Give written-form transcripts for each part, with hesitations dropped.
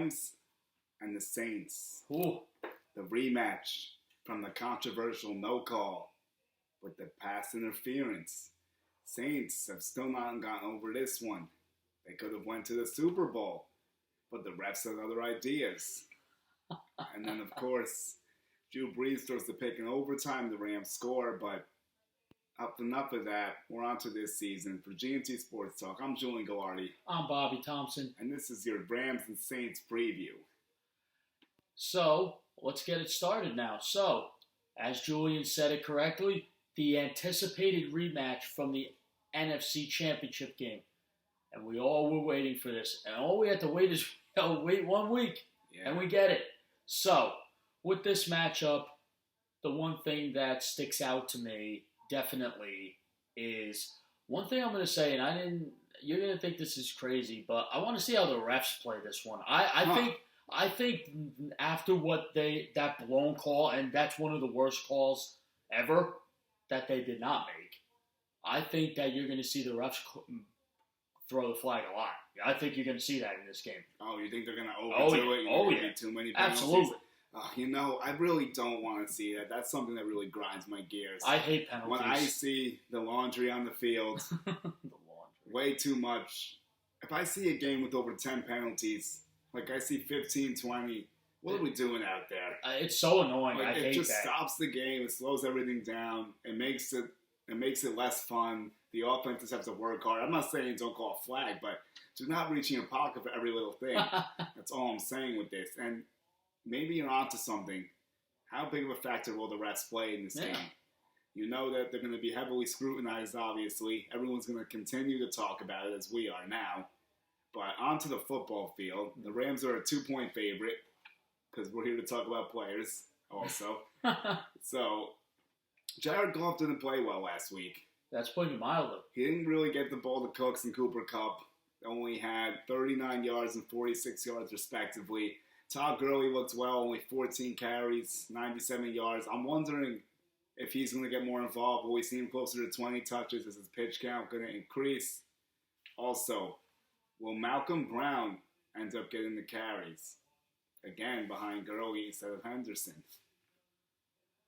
Rams and the Saints. Ooh. The rematch from the controversial no call with the pass interference. Saints have still not gotten over this one. They could have went to the Super Bowl, but the refs had other ideas. And then, of course, Drew Brees throws the pick in overtime. The Rams score, but enough of that. We're on to this season. For G&T Sports Talk, I'm Julian Gallardi. I'm Bobby Thompson. And this is your Rams and Saints preview. So, let's get it started now. So, as Julian said it correctly, the anticipated rematch from the NFC Championship game. And we all were waiting for this. And all we had to wait is wait 1 week. Yeah. And we get it. So, with this matchup, the one thing that sticks out to me definitely is one thing I'm going to say, and you're going to think this is crazy, but I want to see how the refs play this one. I think after that blown call, and that's one of the worst calls ever that they did not make, I think that you're going to see the refs throw the flag a lot. I think you're going to see that in this game. Oh, you think they're going to overdo it? Oh, yeah. Too many penalties? Absolutely. I really don't want to see that. That's something that really grinds my gears. I hate penalties. When I see the laundry on the field, way too much. If I see a game with over 10 penalties, like I see 15, 20, what are we doing out there? It's so annoying. Like, I hate that. It just stops the game. It slows everything down. It makes it less fun. The offenses have to work hard. I'm not saying don't call a flag, but do not reach in your pocket for every little thing. That's all I'm saying with this. And maybe you're onto something. How big of a factor will the refs play in this game? You know that they're going to be heavily scrutinized, obviously. Everyone's going to continue to talk about it as we are now. But onto the football field. The Rams are a 2-point favorite because we're here to talk about players also. So, Jared Goff didn't play well last week. That's putting it mildly. He didn't really get the ball to Cooks and Cooper Kupp. Only had 39 yards and 46 yards respectively. Todd Gurley looked well, only 14 carries, 97 yards. I'm wondering if he's going to get more involved. Will we see him closer to 20 touches? Is his pitch count going to increase? Also, will Malcolm Brown end up getting the carries? Again, behind Gurley instead of Henderson.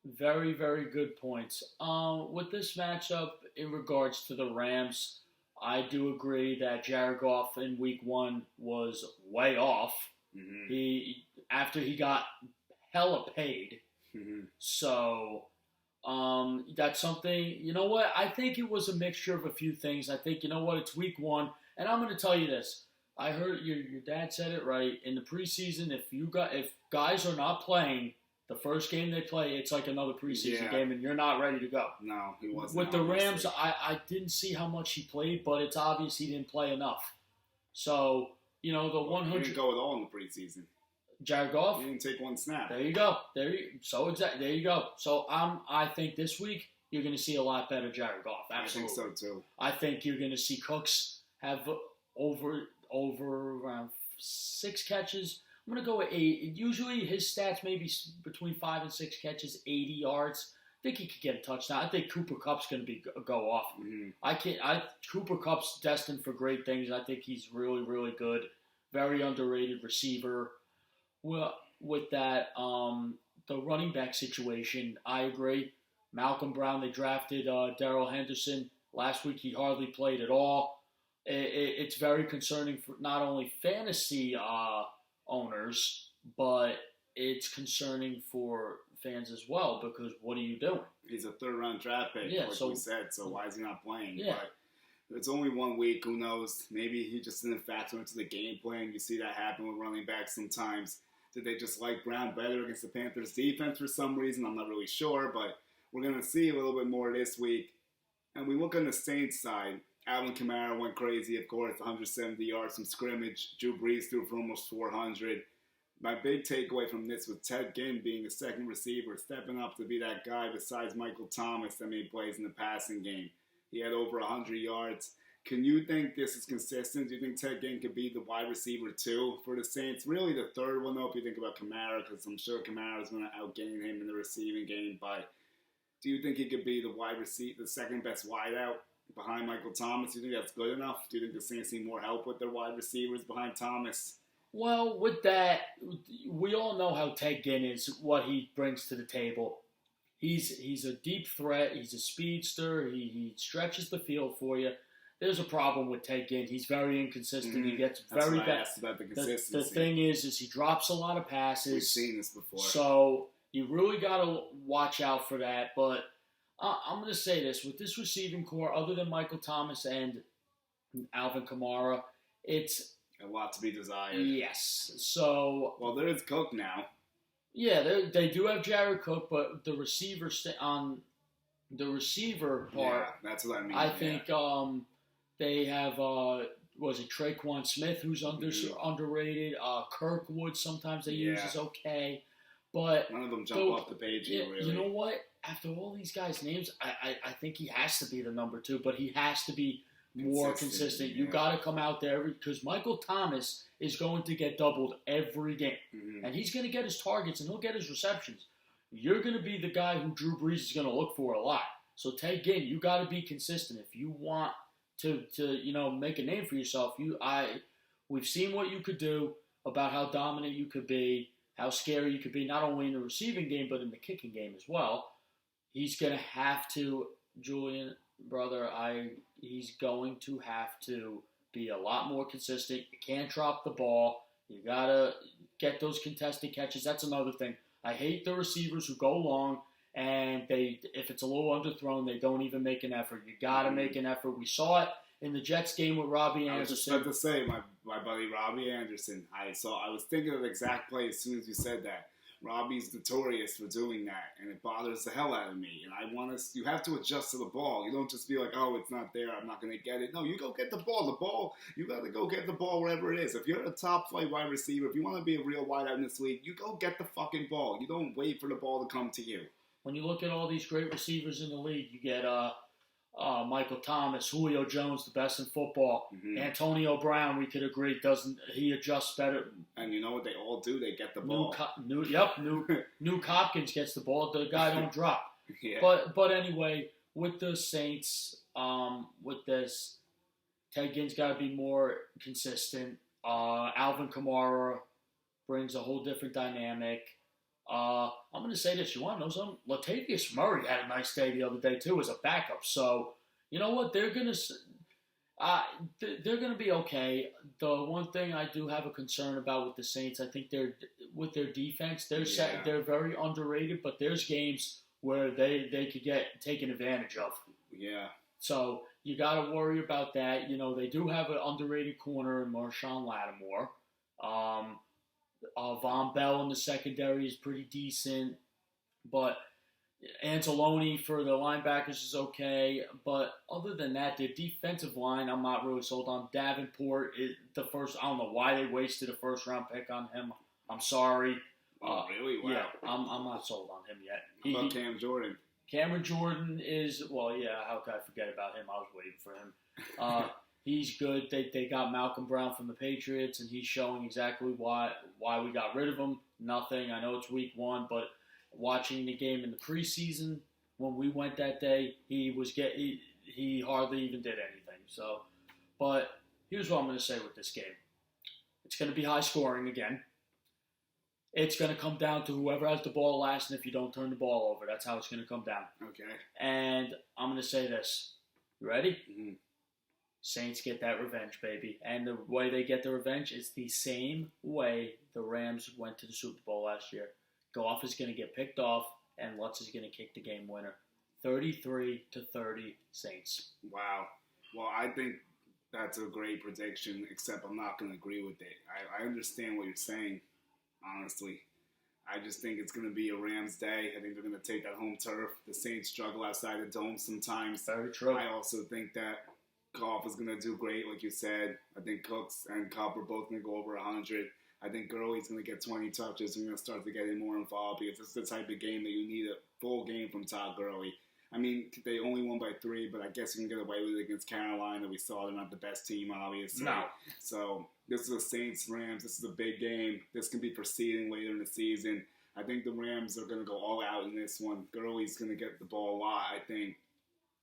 Very, very good points. With this matchup, in regards to the Rams, I do agree that Jared Goff in Week 1 was way off. Mm-hmm. After he got hella paid. Mm-hmm. So, that's something, you know what? I think it was a mixture of a few things. I think, you know what? It's Week 1. And I'm going to tell you this. I heard your dad said it right. In the preseason, if guys are not playing, the first game they play, it's like another preseason game, and you're not ready to go. No, he wasn't. With the Rams, I didn't see how much he played, but it's obvious he didn't play enough. So, you know, the 100... He didn't go at all in the preseason. Jared Goff? He didn't take one snap. There you go. There you go. So, I think this week, you're going to see a lot better Jared Goff. Absolutely. I think so, too. I think you're going to see Cooks have over around 6 catches. I'm going to go with 8. Usually his stats may be between 5 and 6 catches, 80 yards. I think he could get a touchdown. I think Cooper Kupp's going to go off. Mm-hmm. Cooper Kupp's destined for great things. I think he's really, really good. Very underrated receiver. Well, with that, the running back situation, I agree. Malcolm Brown, they drafted Darrell Henderson. Last week he hardly played at all. It's very concerning for not only fantasy owners, but it's concerning for fans as well, because what are you doing? He's a 3rd-round draft pick, we said, so why is he not playing? Yeah. But it's only 1 week, who knows? Maybe he just didn't factor into the game plan. You see that happen with running backs sometimes. Did they just like Brown better against the Panthers' defense for some reason? I'm not really sure, but we're going to see a little bit more this week. And we look on the Saints side. Alvin Kamara went crazy, of course, 170 yards from scrimmage. Drew Brees threw for almost 400. My big takeaway from this was Ted Ginn being a second receiver, stepping up to be that guy besides Michael Thomas that made plays in the passing game. He had over 100 yards. Can you think this is consistent? Do you think Ted Ginn could be the wide receiver too for the Saints? Really the third one, though, if you think about Kamara, because I'm sure Kamara is going to outgain him in the receiving game. But do you think he could be the second best wideout behind Michael Thomas? Do you think that's good enough? Do you think the Saints need more help with their wide receivers behind Thomas? Well, with that, we all know how Ted Ginn is, what he brings to the table. He's a deep threat. He's a speedster. He stretches the field for you. There's a problem with Ted Ginn. He's very inconsistent. He gets That's very what I bad. asked about the The consistency. thing is he drops a lot of passes. We've seen this before. So you really got to watch out for that. But I'm going to say this. With this receiving core, other than Michael Thomas and Alvin Kamara, it's a lot to be desired. Yes. So. Well, there is Cook now. Yeah, they do have Jared Cook, but the receiver on the receiver part. Yeah, that's what I mean. I think they have was it Traquan Smith who's underrated. Kirkwood sometimes they use is okay, but none of them jump off the page. Really. You know what? After all these guys' names, I think he has to be the number 2, but he has to be more consistent. You got to come out there because Michael Thomas is going to get doubled every game, and he's going to get his targets and he'll get his receptions. You're going to be the guy who Drew Brees is going to look for a lot. So Ted Ginn, you got to be consistent if you want to make a name for yourself. We've seen what you could do, about how dominant you could be, how scary you could be, not only in the receiving game but in the kicking game as well. He's going to have to, Julian, brother, he's going to have to be a lot more consistent. You can't drop the ball. You got to get those contested catches. That's another thing. I hate the receivers who go long and if it's a little underthrown, they don't even make an effort. You got to make an effort. We saw it in the Jets game with Robbie Anderson. I was just about to say, my buddy Robbie Anderson. I was thinking of the exact play as soon as you said that. Robbie's notorious for doing that, and it bothers the hell out of me. And you have to adjust to the ball. You don't just be like, oh, it's not there, I'm not going to get it. No, you go get the ball. The ball, you got to go get the ball wherever it is. If you're a top flight wide receiver, if you want to be a real wideout in this league, you go get the fucking ball. You don't wait for the ball to come to you. When you look at all these great receivers in the league, you get Michael Thomas, Julio Jones, the best in football. Antonio Brown, we could agree, he adjusts better. And you know what they all do? They get the ball. Nuke Hopkins gets the ball. The guy don't drop. Yeah. But anyway, with the Saints, with this, Ted Ginn's got to be more consistent. Alvin Kamara brings a whole different dynamic. I'm going to say this. You want to know something? Latavius Murray had a nice day the other day, too, as a backup. So, you know what? They're going to be okay. The one thing I do have a concern about with the Saints, I think with their defense, they're very underrated, but there's games where they could get taken advantage of. Yeah. So, you got to worry about that. You know, they do have an underrated corner in Marshawn Lattimore. Von Bell in the secondary is pretty decent, but Anzalone for the linebackers is okay. But other than that, the defensive line, I'm not really sold on. Davenport is the first. I don't know why they wasted a first-round pick on him. I'm sorry. Oh, really? Wow. Yeah, I'm not sold on him yet. How about Cam Jordan? Cameron Jordan is, well, yeah, how could I forget about him? I was waiting for him. He's good. They got Malcolm Brown from the Patriots, and he's showing exactly why we got rid of him. Nothing. I know it's week 1, but watching the game in the preseason when we went that day, he hardly even did anything. So, but here's what I'm going to say with this game. It's going to be high scoring again. It's going to come down to whoever has the ball last, and if you don't turn the ball over, that's how it's going to come down. Okay. And I'm going to say this. You ready? Mm-hmm. Saints get that revenge, baby. And the way they get the revenge is the same way the Rams went to the Super Bowl last year. Goff is going to get picked off, and Lutz is going to kick the game winner. 33-30 Saints. Wow. Well, I think that's a great prediction, except I'm not going to agree with it. I understand what you're saying, honestly. I just think it's going to be a Rams day. I think they're going to take that home turf. The Saints struggle outside the dome sometimes. Very true. I also think that Goff is going to do great, like you said. I think Cooks and Cobb are both going to go over 100. I think Gurley's going to get 20 touches. We're going to start to get more involved because it's the type of game that you need a full game from Todd Gurley. I mean, they only won by 3, but I guess you can get away with it against Carolina. We saw they're not the best team, obviously. No. So this is a Saints-Rams. This is a big game. This can be for seeding later in the season. I think the Rams are going to go all out in this one. Gurley's going to get the ball a lot, I think.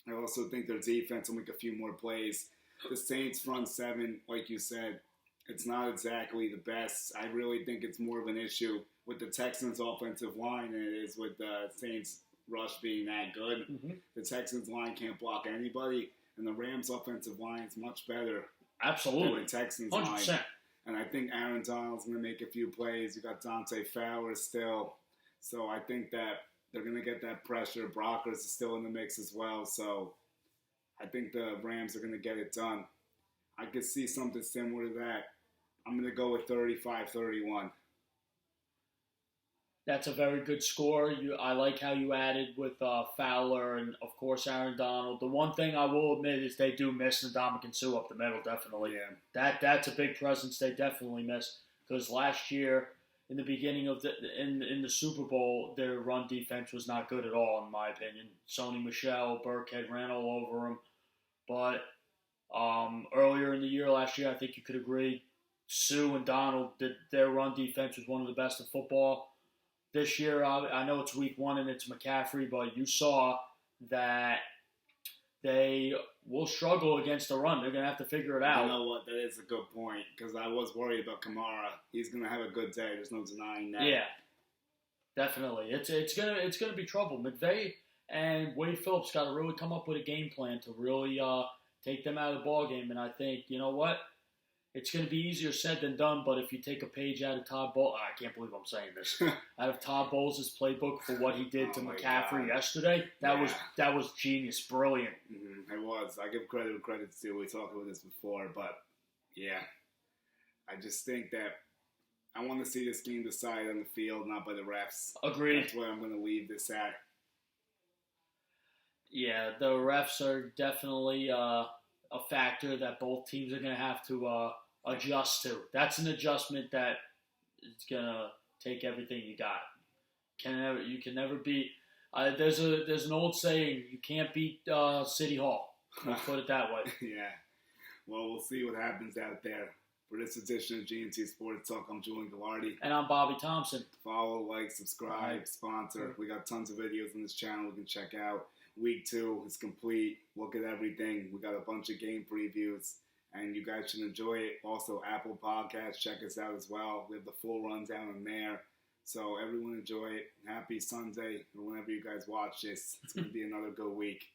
I also think their defense will make a few more plays. The Saints front 7, like you said, it's not exactly the best. I really think it's more of an issue with the Texans' offensive line than it is with the Saints' rush being that good. Mm-hmm. The Texans' line can't block anybody, and the Rams' offensive line is much better Absolutely. than the Texans' 100%. line. And I think Aaron Donald's going to make a few plays. You got Dante Fowler still. So I think that they're going to get that pressure. Brockers is still in the mix as well. So I think the Rams are going to get it done. I could see something similar to that. I'm going to go with 35-31. That's a very good score. I like how you added with Fowler and, of course, Aaron Donald. The one thing I will admit is they do miss Ndamukong Suh up the middle, definitely. Yeah. That's a big presence they definitely miss. Because last year, in the beginning of in the Super Bowl, their run defense was not good at all, in my opinion. Sony Michel, Burkhead ran all over them. But earlier in the year, last year, I think you could agree, Sue and Donald, their run defense was one of the best in football. This year, I know it's week 1 and it's McCaffrey, but you saw that they will struggle against the run. They're going to have to figure it out. You know what? That is a good point because I was worried about Kamara. He's going to have a good day. There's no denying that. Yeah, definitely. It's gonna be trouble. McVay and Wade Phillips got to really come up with a game plan to really take them out of the ball game. And I think, you know what? It's going to be easier said than done, but if you take a page out of Todd Bowles, I can't believe I'm saying this, out of Todd Bowles' playbook for what he did to McCaffrey yesterday, that was genius, brilliant. Mm-hmm. It was. I give credit where credit's due. We talked about this before, but yeah, I just think that I want to see this game decided on the field, not by the refs. Agreed. That's where I'm going to leave this at. Yeah, the refs are definitely a factor that both teams are going to have to adjust to. That's an adjustment that is going to take everything you got. You can never beat. There's an old saying: you can't beat City Hall. Let's put it that way. Yeah. Well, we'll see what happens out there. For this edition of GNT Sports Talk, I'm Julian Gallardi. And I'm Bobby Thompson. Follow, like, subscribe, sponsor. We got tons of videos on this channel we can check out. Week 2 is complete. Look at everything. We got a bunch of game previews, and you guys should enjoy it. Also, Apple Podcasts, check us out as well. We have the full rundown in there. So everyone enjoy it. Happy Sunday, or whenever you guys watch this. It's going to be another good week.